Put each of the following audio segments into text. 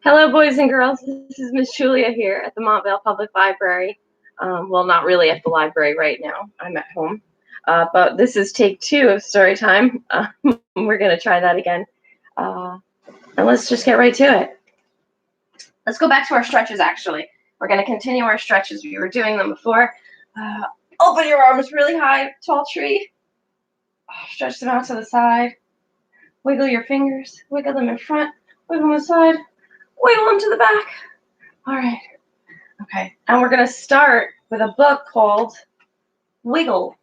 Hello, boys and girls. This is Miss Julia here at the Montvale Public Library. Well, not really at the library right now. I'm at home. But this is take 2 of story time. We're going to try that again. And let's just get right to it. Let's go back to our stretches, actually. We're going to continue our stretches. We were doing them before. Open your arms really high, tall tree. Stretch them out to the side. Wiggle your fingers. Wiggle them in front. Wiggle them aside. Wiggle them to the back. All right. Okay. And we're going to start with a book called Wiggle.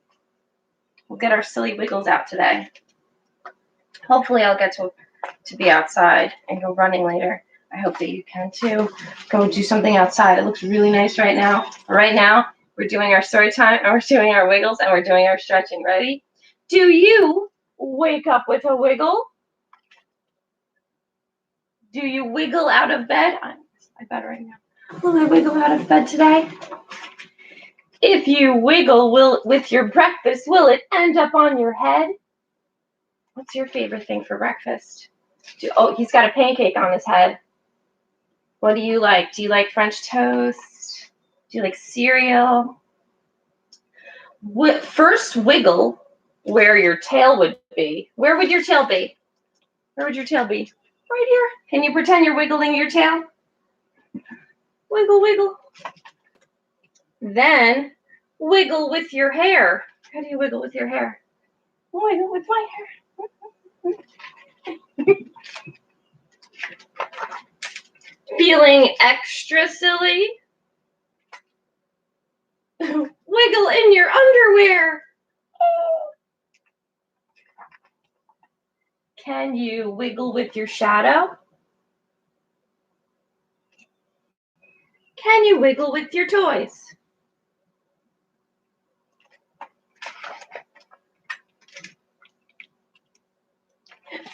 We'll get our silly wiggles out today. Hopefully I'll get to be outside and go running later. I hope that you can too. Go do something outside. It looks really nice right now. Right now, we're doing our story time, and we're doing our wiggles, and we're doing our stretching. Ready? Do you wake up with a wiggle? Do you wiggle out of bed? I bet right now. Will I wiggle out of bed today? If you wiggle with your breakfast, will it end up on your head? What's your favorite thing for breakfast? Oh, he's got a pancake on his head. What do you like? Do you like French toast? Do you like cereal? First wiggle where your tail would be. Where would your tail be? Where would your tail be? Right here. Can you pretend you're wiggling your tail? Wiggle, wiggle. Then wiggle with your hair. How do you wiggle with your hair? Wiggle with my hair. Feeling extra silly? Wiggle in your underwear. Can you wiggle with your shadow? Can you wiggle with your toys?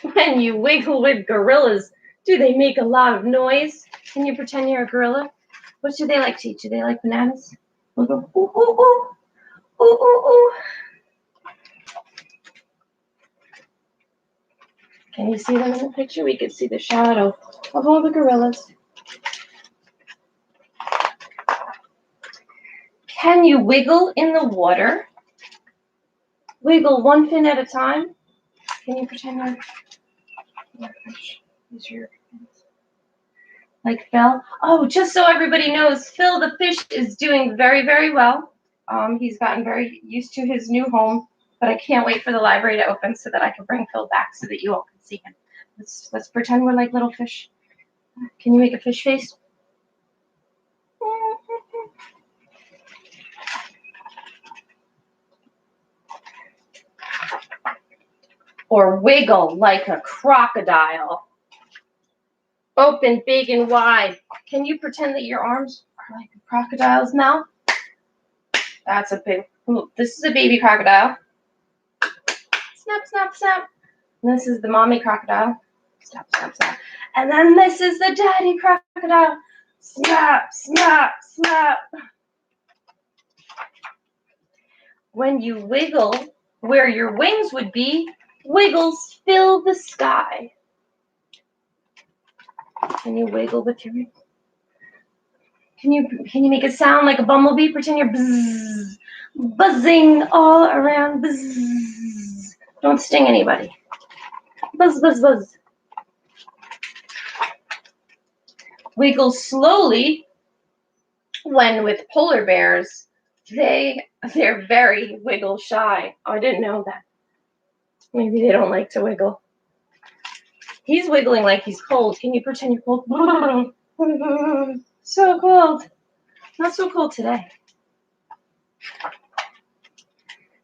When you wiggle with gorillas, do they make a lot of noise? Can you pretend you're a gorilla? What do they like to eat? Do they like bananas? We'll go, ooh, ooh, ooh, ooh, ooh, ooh. Can you see them in the picture? We can see the shadow of all the gorillas. Can you wiggle in the water? Wiggle one fin at a time. Can you pretend you're fish? Use your fins. Like Phil? Oh, just so everybody knows, Phil the fish is doing very, very well. He's gotten very used to his new home, but I can't wait for the library to open so that I can bring Phil back so that you all can see him. Let's pretend we're like little fish. Can you make a fish face? Or wiggle like a crocodile. Open big and wide. Can you pretend that your arms are like a crocodile's mouth? That's a big, ooh, this is a baby crocodile. Snap, snap, snap. And this is the mommy crocodile. Snap, snap, snap. And then this is the daddy crocodile. Snap, snap, snap. When you wiggle where your wings would be, wiggles fill the sky. Can you wiggle with your wings? Can you make a sound like a bumblebee? Pretend you're buzz, buzzing all around. Buzz. Don't sting anybody. Buzz, buzz, buzz. Wiggle slowly. When with polar bears, they're very wiggle shy. Oh, I didn't know that. Maybe they don't like to wiggle. He's wiggling like he's cold. Can you pretend you're cold? So cold. Not so cold today.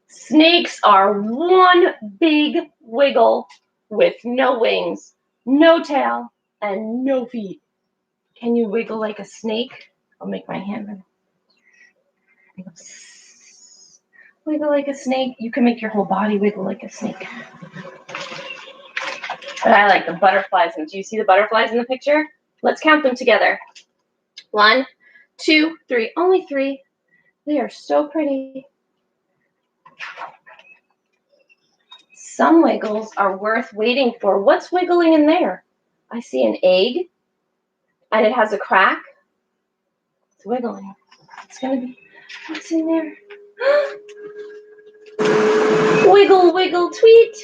Snakes are one big wiggle with no wings, no tail, and no feet. Can you wiggle like a snake? I'll make my hand wiggle like a snake. You can make your whole body wiggle like a snake. But I like the butterflies. And do you see the butterflies in the picture? Let's count them together. 1, 2, 3. Only 3. They are so pretty. Some wiggles are worth waiting for. What's wiggling in there? I see an egg. and it has a crack. It's wiggling. It's gonna be, what's in there? Wiggle, wiggle, tweet.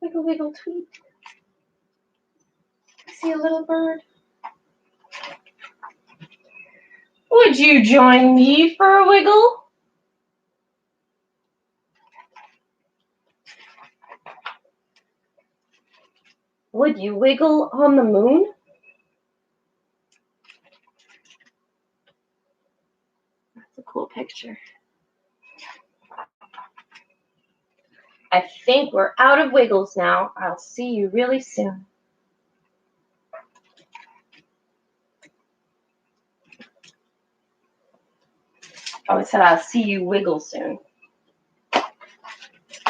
Wiggle, wiggle, tweet. I see a little bird. Would you join me for a wiggle? Would you wiggle on the moon? That's a cool picture. I think we're out of wiggles now. I'll see you really soon. Oh, it said I'll see you wiggle soon.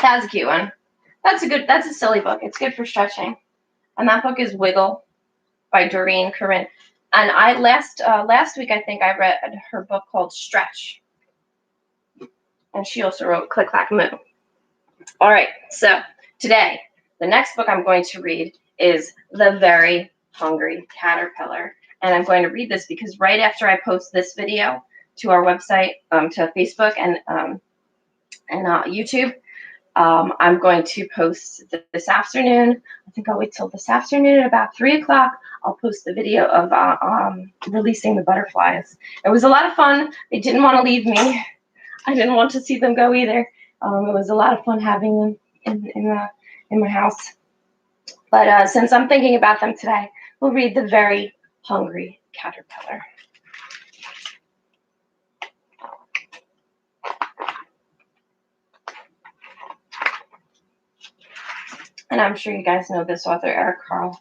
That's a cute one. That's a silly book. It's good for stretching. And that book is Wiggle by Doreen Corinne. And I last week I think I read her book called Stretch. And she also wrote Click Clack Moo. All right, so today, the next book I'm going to read is The Very Hungry Caterpillar. And I'm going to read this because right after I post this video to our website, to Facebook and YouTube, I'm going to post this afternoon. I think I'll wait till this afternoon at about 3 o'clock. I'll post the video of releasing the butterflies. It was a lot of fun. They didn't want to leave me. I didn't want to see them go either. It was a lot of fun having them in my house. But since I'm thinking about them today, we'll read The Very Hungry Caterpillar. And I'm sure you guys know this author, Eric Carle.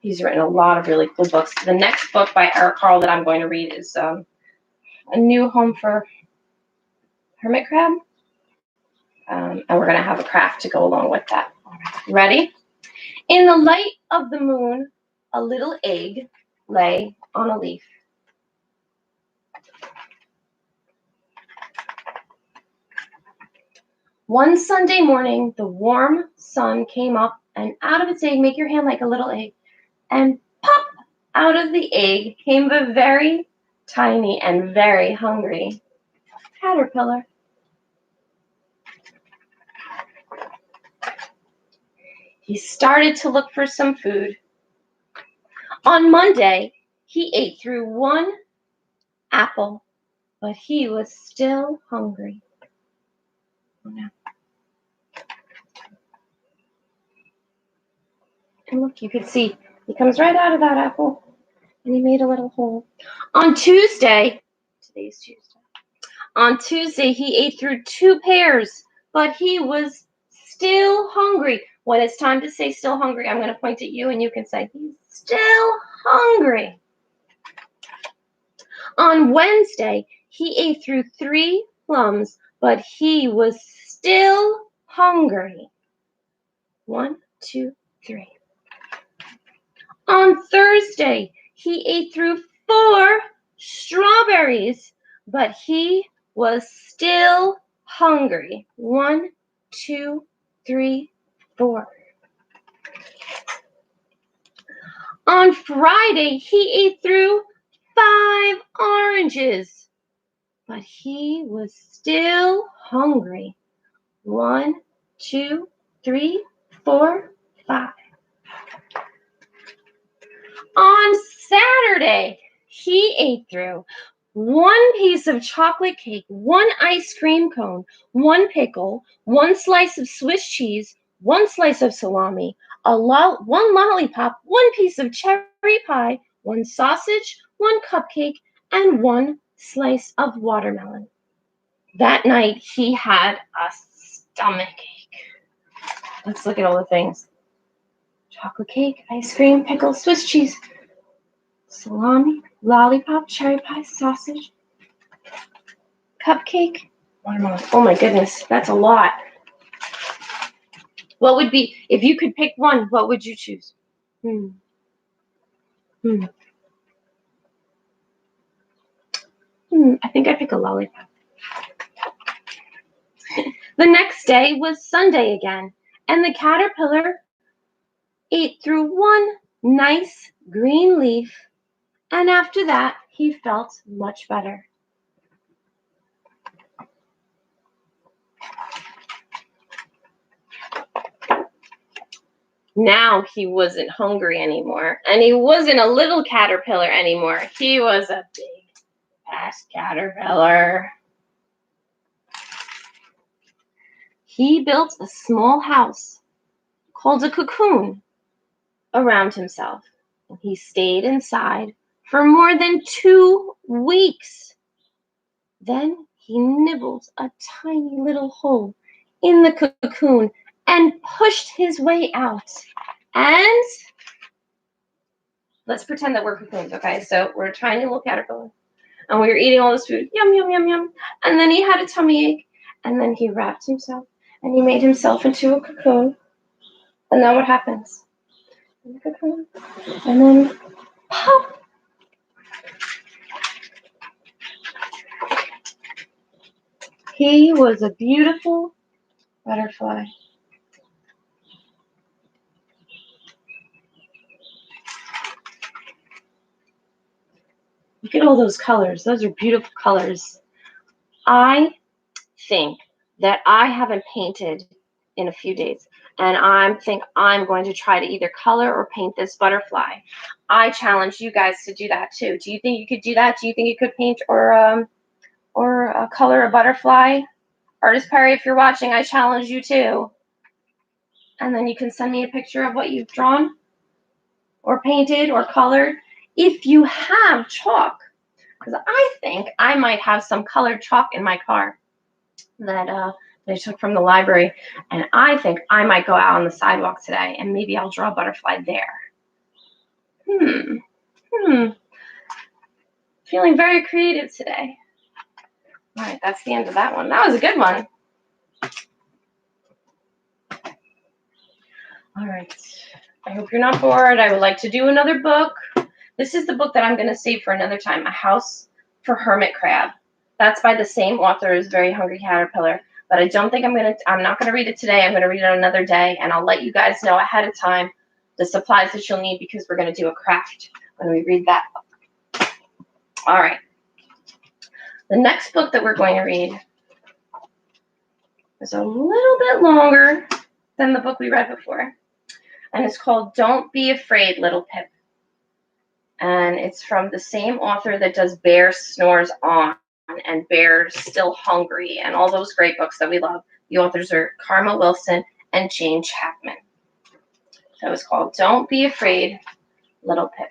He's written a lot of really cool books. The next book by Eric Carle that I'm going to read is A New Home for Hermit Crab. And we're going to have a craft to go along with that. All right. Ready? In the light of the moon, a little egg lay on a leaf. One Sunday morning, the warm sun came up, and out of its egg, make your hand like a little egg, and pop, out of the egg came a very tiny and very hungry caterpillar. He started to look for some food. On Monday, he ate through one apple, but he was still hungry. Oh, no. And look, you can see he comes right out of that apple, and he made a little hole. On Tuesday, today's Tuesday. On Tuesday, he ate through 2 pears, but he was still hungry. When it's time to say still hungry, I'm going to point at you, and you can say, he's still hungry. On Wednesday, he ate through 3 plums, but he was still hungry. 1, 2, 3. On Thursday, he ate through 4 strawberries, but he was still hungry. 1, 2, 3, 4. On Friday, he ate through 5 oranges, but he was still hungry. 1, 2, 3, 4, 5. On Saturday, he ate through 1 piece of chocolate cake, 1 ice cream cone, 1 pickle, 1 slice of Swiss cheese, 1 slice of salami, 1 lollipop, 1 piece of cherry pie, 1 sausage, 1 cupcake, and 1 slice of watermelon. That night, he had a stomachache. Let's look at all the things. Chocolate cake, ice cream, pickle, Swiss cheese, salami, lollipop, cherry pie, sausage, cupcake, watermelon. Oh my goodness, that's a lot. What would be, if you could pick one, what would you choose? I think I'd pick a lollipop. The next day was Sunday again, and the caterpillar ate through 1 nice green leaf, and after that, he felt much better. Now he wasn't hungry anymore, and he wasn't a little caterpillar anymore. He was a big ass caterpillar. He built a small house called a cocoon around himself, and he stayed inside for more than 2 weeks. Then he nibbled a tiny little hole in the cocoon and pushed his way out. And let's pretend that we're cocoons, okay? So we're a tiny little caterpillar, and we were eating all this food, yum, yum, yum, yum. And then he had a tummy ache, and then he wrapped himself, and he made himself into a cocoon. And then what happens? In the cocoon, and then pop. He was a beautiful butterfly. Look at all those colors. Those are beautiful colors. I think that I haven't painted in a few days, and I think I'm going to try to either color or paint this butterfly. I challenge you guys to do that too. Do you think you could do that? Do you think you could paint or color a butterfly? Artist Perry, if you're watching, I challenge you too. And then you can send me a picture of what you've drawn or painted or colored. If you have chalk, because I think I might have some colored chalk in my car that I took from the library, and I think I might go out on the sidewalk today, and maybe I'll draw a butterfly there. Feeling very creative today. All right, that's the end of that one. That was a good one. All right. I hope you're not bored. I would like to do another book. This is the book that I'm going to save for another time, A House for Hermit Crab. That's by the same author as Very Hungry Caterpillar. But I don't think I'm not going to read it today. I'm going to read it another day, and I'll let you guys know ahead of time the supplies that you'll need, because we're going to do a craft when we read that book. All right. The next book that we're going to read is a little bit longer than the book we read before, and it's called Don't Be Afraid, Little Pip. And it's from the same author that does Bear Snores On and Bear Still Hungry and all those great books that we love. The authors are Karma Wilson and Jane Chapman. So it's called Don't Be Afraid, Little Pip.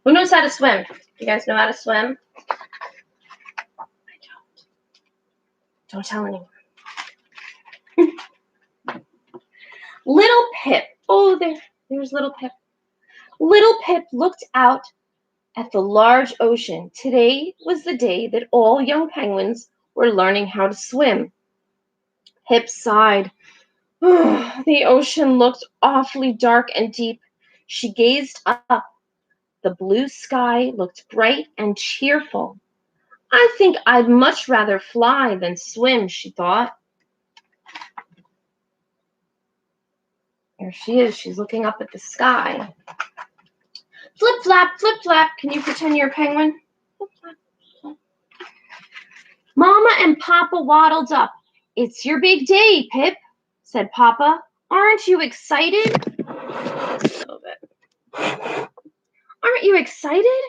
Who knows how to swim? You guys know how to swim? I don't. Don't tell anyone. Little Pip. Oh, there's Little Pip. Little Pip looked out at the large ocean. Today was the day that all young penguins were learning how to swim. Pip sighed. The ocean looked awfully dark and deep. She gazed up. The blue sky looked bright and cheerful. I think I'd much rather fly than swim, she thought. There she is. She's looking up at the sky. Flip, flap, flip, flap. Can you pretend you're a penguin? Flip, flap, flap. Mama and Papa waddled up. It's your big day, Pip, said Papa. Aren't you excited? A little bit. Aren't you excited?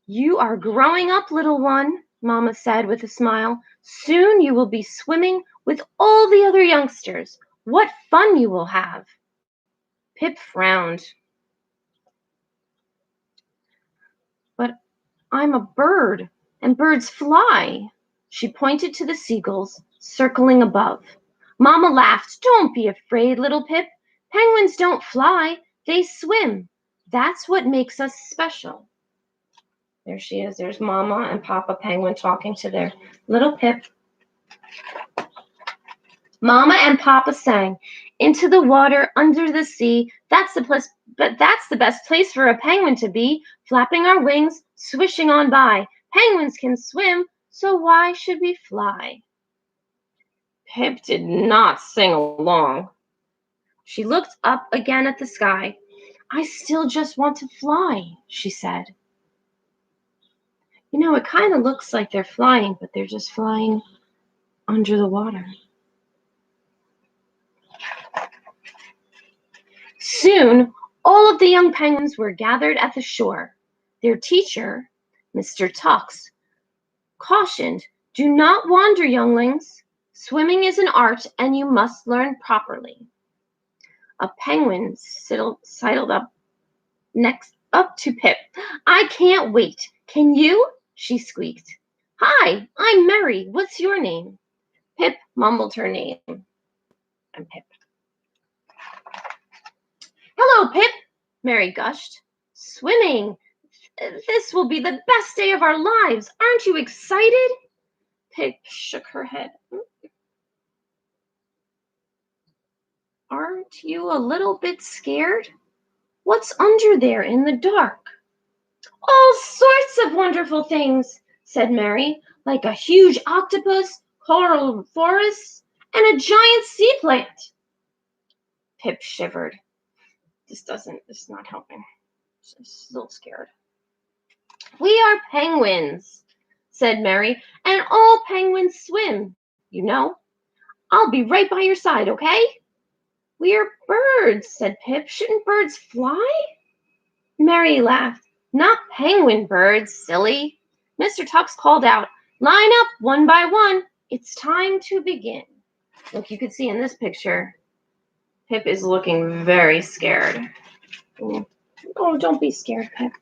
You are growing up, little one, Mama said with a smile. Soon you will be swimming with all the other youngsters. What fun you will have. Pip frowned. But I'm a bird, and birds fly. She pointed to the seagulls circling above. Mama laughed. Don't be afraid, little Pip. Penguins don't fly, they swim. That's what makes us special. There she is. There's Mama and Papa Penguin talking to their little Pip. Mama and Papa sang, into the water, under the sea. That's the best place for a penguin to be, flapping our wings, swishing on by. Penguins can swim, so why should we fly? Pip did not sing along. She looked up again at the sky. I still just want to fly, she said. You know, it kind of looks like they're flying, but they're just flying under the water. Soon, all of the young penguins were gathered at the shore. Their teacher, Mr. Tux, cautioned, "Do not wander, younglings. Swimming is an art, and you must learn properly." A penguin sidled up to Pip. "I can't wait. Can you?" she squeaked. "Hi, I'm Mary. What's your name?" Pip mumbled her name. I'm Pip. "Hello, Pip," Mary gushed. "Swimming. This will be the best day of our lives. Aren't you excited?" Pip shook her head. "Aren't you a little bit scared? What's under there in the dark?" "All sorts of wonderful things," said Mary, "like a huge octopus, coral forests, and a giant sea plant." Pip shivered. This is not helping. I'm still scared. "We are penguins," said Mary, "and all penguins swim, you know. I'll be right by your side, okay?" "We are birds," said Pip. "Shouldn't birds fly?" Mary laughed. "Not penguin birds, silly." Mr. Tux called out, "Line up one by one. It's time to begin." Look, you can see in this picture, Pip is looking very scared. Oh, don't be scared, Pip.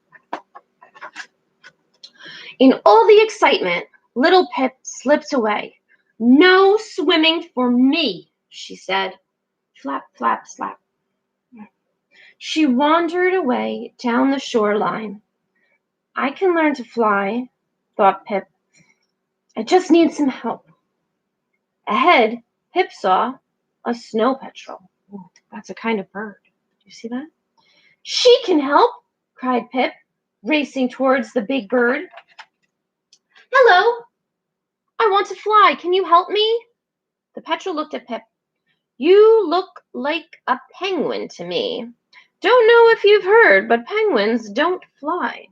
In all the excitement, little Pip slipped away. "No swimming for me," she said. Flap, flap, slap. She wandered away down the shoreline. "I can learn to fly," thought Pip. "I just need some help." Ahead, Pip saw a snow petrel. Ooh, that's a kind of bird. Do you see that? "She can help," cried Pip, racing towards the big bird. "Hello, I want to fly. Can you help me?" The petrel looked at Pip. "You look like a penguin to me. Don't know if you've heard, but penguins don't fly."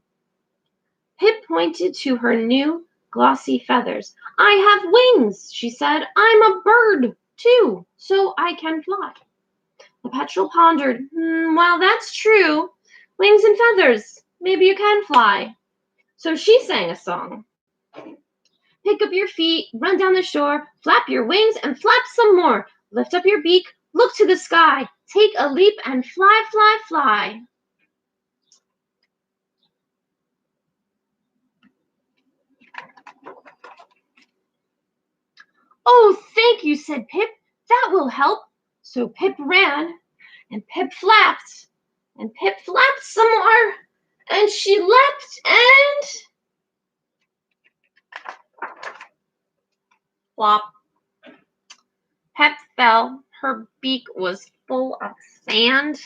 Pip pointed to her new glossy feathers. "I have wings," she said. "I'm a bird, too, so I can fly." The petrel pondered. Well, that's true. Wings and feathers. Maybe you can fly." So she sang a song. "Pick up your feet, run down the shore, flap your wings and flap some more. Lift up your beak, look to the sky, take a leap and fly, fly, fly." "Oh, thank you," said Pip. "That will help." So Pip ran, and Pip flapped, and Pip flapped some more, and she leapt and flop. Pip fell. Her beak was full of sand.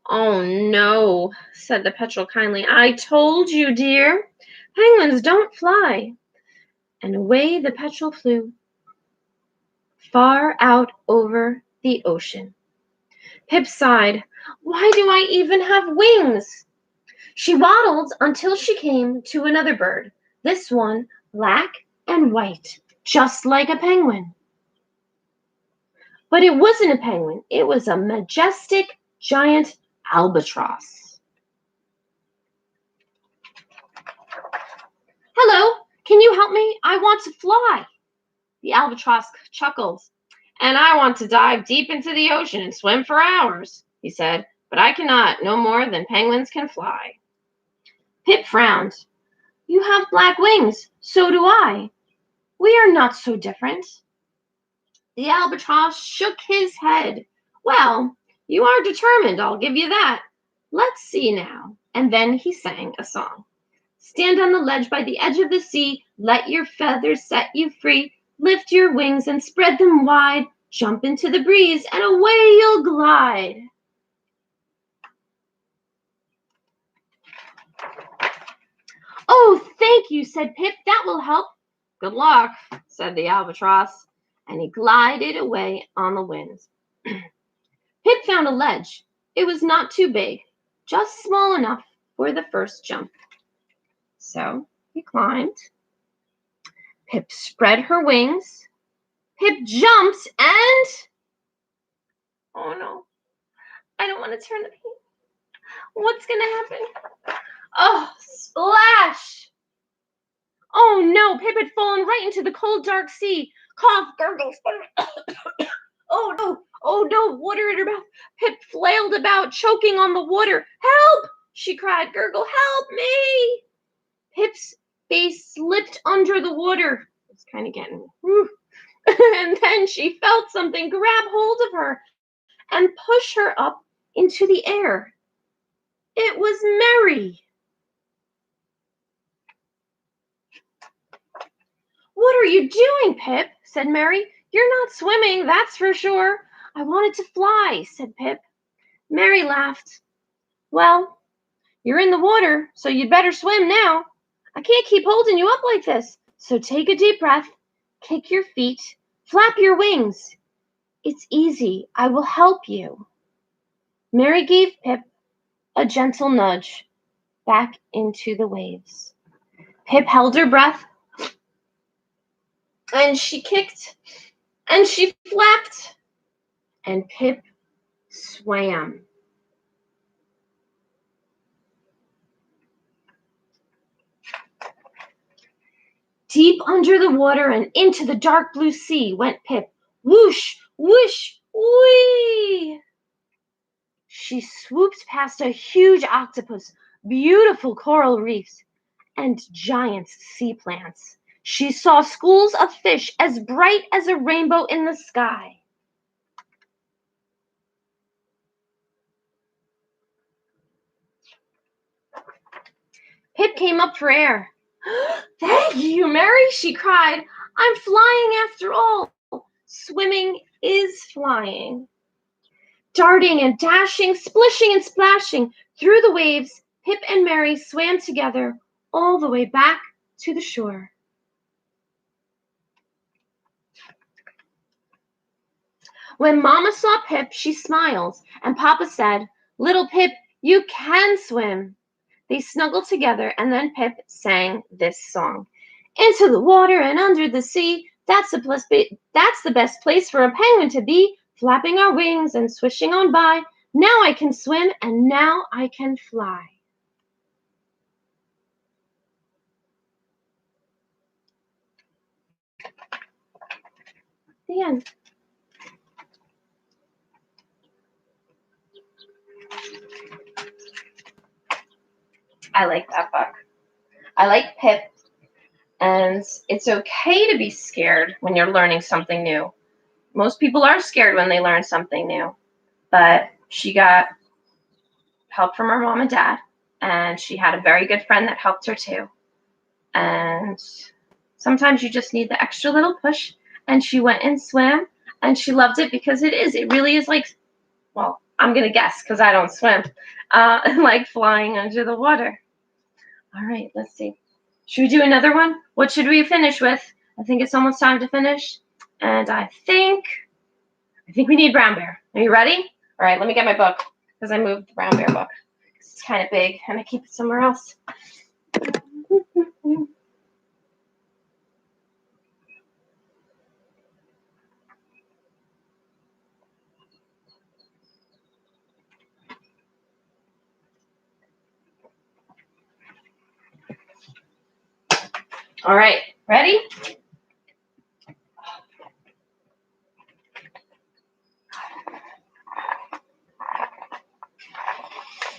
"Oh, no," said the petrel kindly. "I told you, dear. Penguins don't fly." And away the petrel flew, far out over the ocean. Pip sighed. "Why do I even have wings?" She waddled until she came to another bird, this one black and white, just like a penguin. But it wasn't a penguin. It was a majestic giant albatross. "Hello, can you help me? I want to fly." The albatross chuckled. "And I want to dive deep into the ocean and swim for hours," he said, "but I cannot, no more than penguins can fly." Pip frowned. "You have black wings, so do I. We are not so different." The albatross shook his head. "Well, you are determined, I'll give you that. Let's see now." And then he sang a song. "Stand on the ledge by the edge of the sea. Let your feathers set you free. Lift your wings and spread them wide. Jump into the breeze and away you'll glide." "Oh, thank you," said Pip. "That will help." "Good luck," said the albatross, and he glided away on the wind. Pip found a ledge. It was not too big, just small enough for the first jump. So he climbed. Pip spread her wings. Pip jumped and... Oh no, I don't want to turn the page. What's going to happen? Oh, splash! Oh no, Pip had fallen right into the cold, dark sea. Cough, gurgle, sputter. Oh no, water in her mouth. Pip flailed about, choking on the water. Help! She cried, gurgle, help me! Pip's face slipped under the water. It's kind of getting me. And then she felt something grab hold of her and push her up into the air. It was Mary. What are you doing, Pip? Said Mary. You're not swimming, that's for sure. I wanted to fly, said Pip. Mary laughed. Well, you're in the water, so you'd better swim now. I can't keep holding you up like this. So take a deep breath, kick your feet, flap your wings. It's easy. I will help you. Mary gave Pip a gentle nudge back into the waves. Pip held her breath, and she kicked, and she flapped, and Pip swam. Deep under the water and into the dark blue sea went Pip. Whoosh, whoosh, whee! She swooped past a huge octopus, beautiful coral reefs, and giant sea plants. She saw schools of fish as bright as a rainbow in the sky. Pip came up for air. Thank you, Mary, she cried. I'm flying after all. Swimming is flying. Darting and dashing, splishing and splashing through the waves, Pip and Mary swam together all the way back to the shore. When Mama saw Pip, she smiled, and Papa said, Little Pip, you can swim. They snuggled together, and then Pip sang this song. Into the water and under the sea, that's the best place for a penguin to be, flapping our wings and swishing on by. Now I can swim, and now I can fly. The end. I like that book. I like Pip, and it's okay to be scared when you're learning something new. Most people are scared when they learn something new, but she got help from her mom and dad, and she had a very good friend that helped her too. And sometimes you just need the extra little push, and she went and swam, and she loved it because it really is like, well, I'm going to guess because I don't swim, like flying under the water. All right, let's see. Should we do another one? What should we finish with? I think it's almost time to finish. And I think we need Brown Bear. Are you ready? All right, let me get my book because I moved the Brown Bear book. It's kind of big and I keep it somewhere else. All right, ready?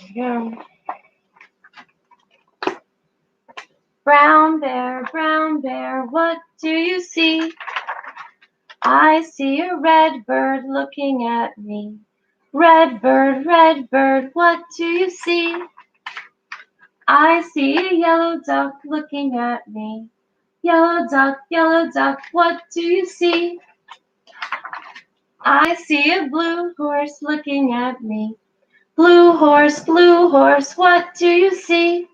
Here we go. Brown bear, what do you see? I see a red bird looking at me. Red bird, what do you see? I see a yellow duck looking at me. Yellow duck, what do you see? I see a blue horse looking at me. Blue horse, what do you see?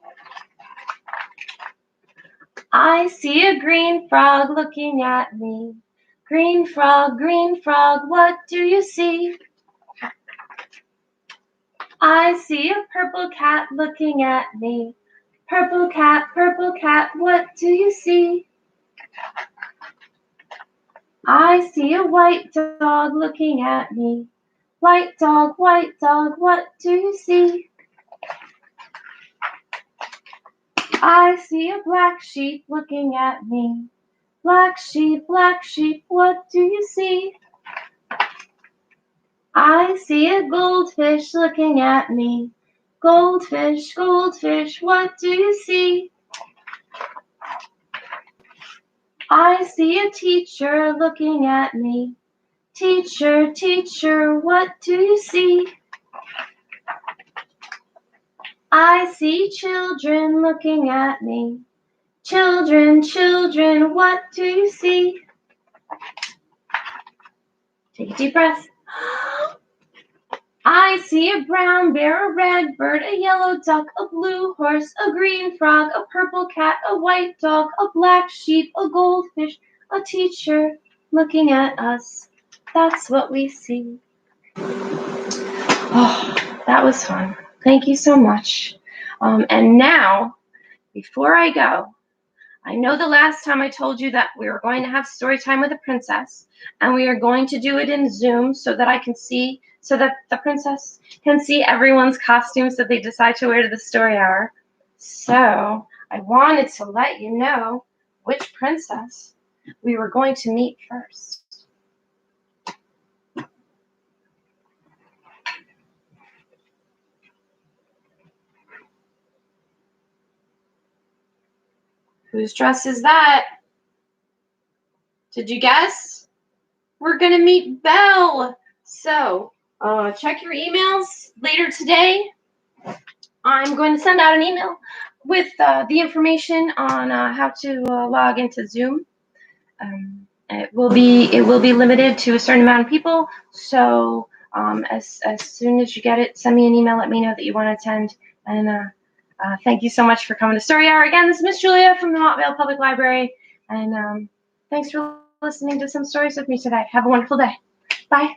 I see a green frog looking at me. Green frog, what do you see? I see a purple cat looking at me. Purple cat, what do you see? I see a white dog looking at me. White dog, what do you see? I see a black sheep looking at me. Black sheep, what do you see? I see a goldfish looking at me. Goldfish, what do you see? I see a teacher looking at me. Teacher, what do you see? I see children looking at me. Children, what do you see? Take a deep breath. I see a brown bear, a red bird, a yellow duck, a blue horse, a green frog, a purple cat, a white dog, a black sheep, a goldfish, a teacher looking at us. That's what we see. Oh, that was fun. Thank you so much. And now, before I go, I know the last time I told you that we were going to have story time with a princess, and we are going to do it in Zoom so that the princess can see everyone's costumes that they decide to wear to the story hour. So I wanted to let you know which princess we were going to meet first. Whose dress is that? Did you guess? We're gonna meet Belle. So check your emails later today. I'm going to send out an email with the information on how to log into Zoom. It will be limited to a certain amount of people. So as soon as you get it, send me an email. Let me know that you want to attend. And thank you so much for coming to Story Hour. Again, this is Miss Julia from the Montvale Public Library. And thanks for listening to some stories with me today. Have a wonderful day. Bye.